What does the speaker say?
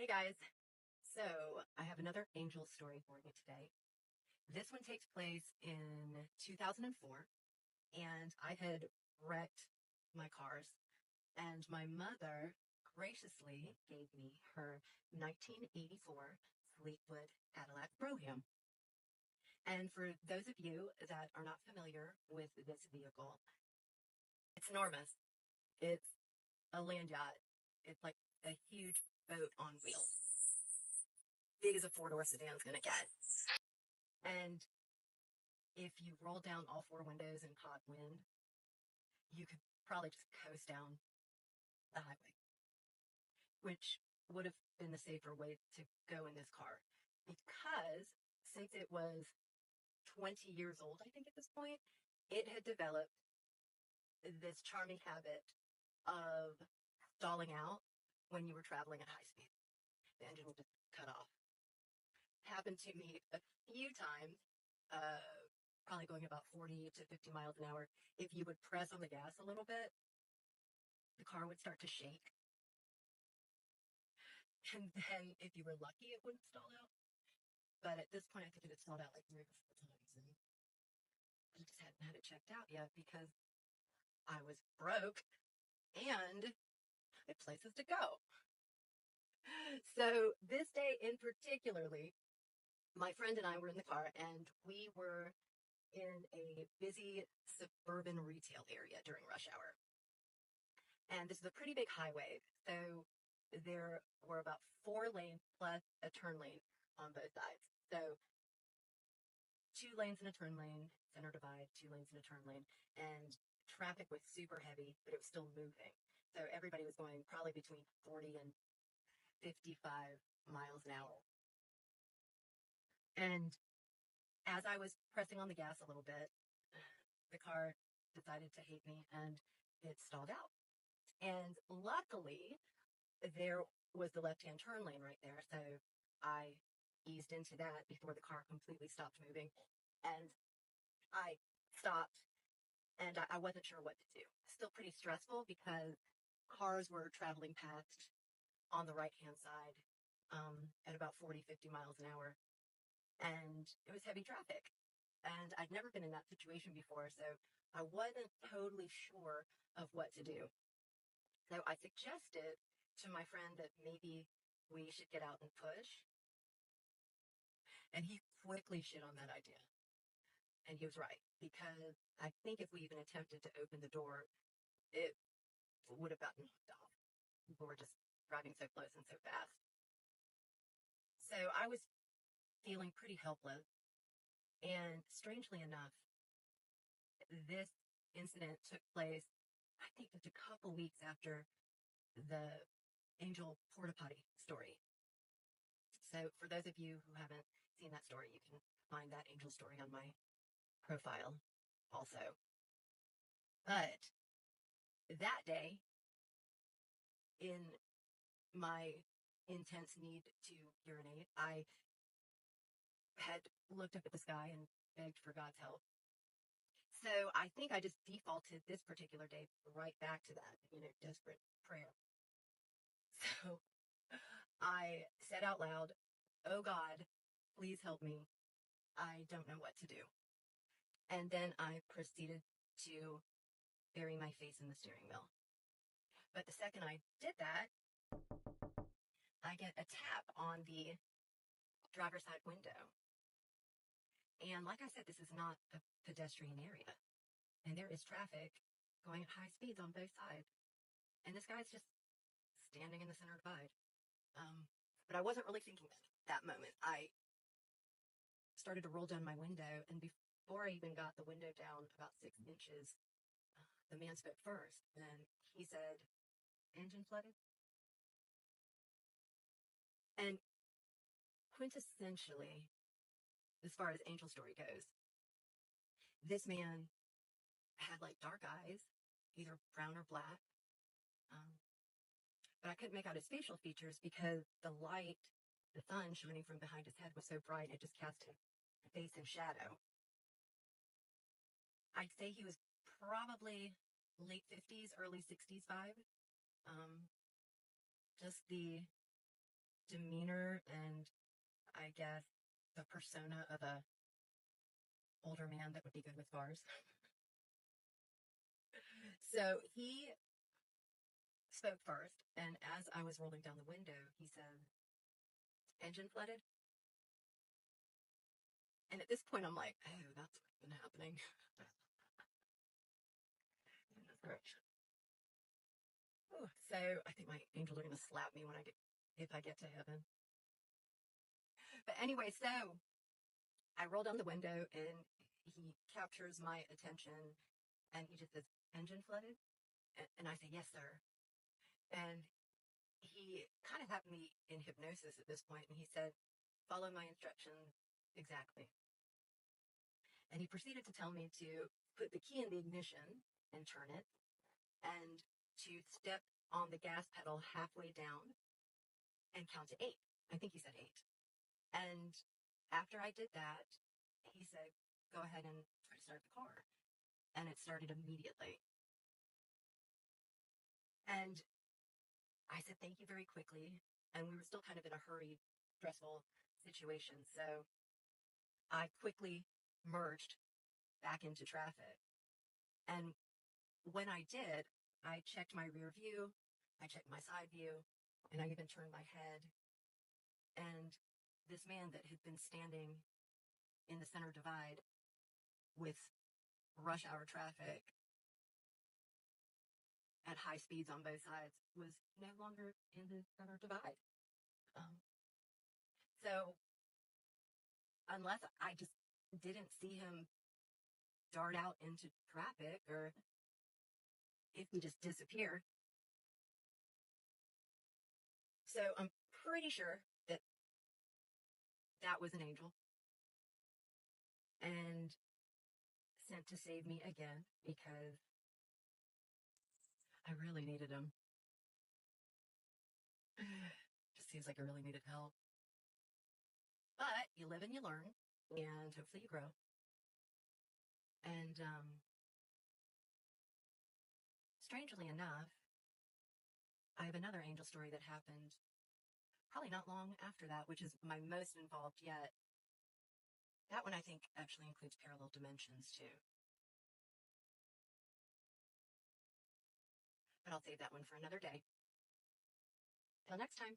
Hey guys, so I have another angel story for you today. This one takes place in 2004, and I had wrecked my cars, and my mother graciously gave me her 1984 Fleetwood Cadillac Brougham. And for those of you that are not familiar with this vehicle, it's enormous. It's a land yacht. It's like a huge boat on wheels, big as a four-door sedan's gonna get. And if you roll down all four windows and caught wind, you could probably just coast down the highway, which would have been the safer way to go in this car. Because since it was 20 years old, I think at this point, it had developed this charming habit of stalling out when you were traveling at high speed. The engine would just cut off. Happened to me a few times, probably going about 40 to 50 miles an hour. If you would press on the gas a little bit, the car would start to shake. And then if you were lucky, it wouldn't stall out. But at this point, I think it had stalled out like 3 or 4 times. And I just hadn't had it checked out yet because I was broke and I had places to go. So this day in particularly, my friend and I were in the car and we were in a busy suburban retail area during rush hour. And this is a pretty big highway. So there were about 4 lanes plus a turn lane on both sides. So 2 lanes in a turn lane, center divide, 2 lanes in a turn lane, and traffic was super heavy, but it was still moving. So everybody was going probably between 40 and 55 miles an hour. And as I was pressing on the gas a little bit, the car decided to hate me and it stalled out. And luckily, there was the left-hand turn lane right there. So I eased into that before the car completely stopped moving. And I stopped and I wasn't sure what to do. Still pretty stressful because cars were traveling past on the right-hand side at about 40, 50 miles an hour. And it was heavy traffic. And I'd never been in that situation before, so I wasn't totally sure of what to do. So I suggested to my friend that maybe we should get out and push. And he quickly shit on that idea. And he was right, because I think if we even attempted to open the door, it would have gotten knocked off. People were just driving so close and so fast. So I was feeling pretty helpless. And strangely enough, this incident took place, I think, just a couple weeks after the Angel Porta Potty story. So for those of you who haven't seen that story, you can find that Angel story on my profile also. But that day, in my intense need to urinate, I had looked up at the sky and begged for God's help. So I think I just defaulted this particular day right back to that, desperate prayer. So I said out loud, "Oh God, please help me. I don't know what to do." And then I proceeded to bury my face in the steering wheel. But the second I did that, I get a tap on the driver's side window. And like I said, this is not a pedestrian area. And there is traffic going at high speeds on both sides. And this guy's just standing in the center divide. But I wasn't really thinking that moment. I started to roll down my window, and before I even got the window down about 6 inches, the man spoke first, and he said, "Engine flooded?" And quintessentially, as far as Angel Story goes, this man had like dark eyes, either brown or black. Um, but I couldn't make out his facial features because the light, the sun shining from behind his head was so bright, it just cast his face in shadow. I'd say he was probably late 50s, early 60s vibe. Um, just demeanor and I guess the persona of a older man that would be good with cars. So he spoke first, and as I was rolling down the window, he said, engine flooded? And at this point, I'm like, oh, that's what's been happening. Ooh, so I think my angels are going to slap me if I get to heaven. But anyway, so I roll down the window and he captures my attention and he just says, engine flooded? And I say, yes, sir. And he kind of had me in hypnosis at this point, and he said, follow my instructions exactly. And he proceeded to tell me to put the key in the ignition and turn it, and to step on the gas pedal halfway down and count to 8. I think he said 8. And after I did that, he said, go ahead and try to start the car. And it started immediately. And I said, thank you very quickly. And we were still kind of in a hurried, stressful situation. So I quickly merged back into traffic. And when I did, I checked my rear view, I checked my side view, and I even turned my head. And this man that had been standing in the center divide with rush hour traffic at high speeds on both sides was no longer in the center divide. So unless I just didn't see him dart out into traffic or if he just disappeared. So I'm pretty sure that that was an angel and sent to save me again because I really needed him. Just seems like I really needed help. But you live and you learn, and hopefully you grow. And strangely enough, I have another angel story that happened probably not long after that, which is my most involved yet. That one I think actually includes parallel dimensions too. But I'll save that one for another day. Till next time.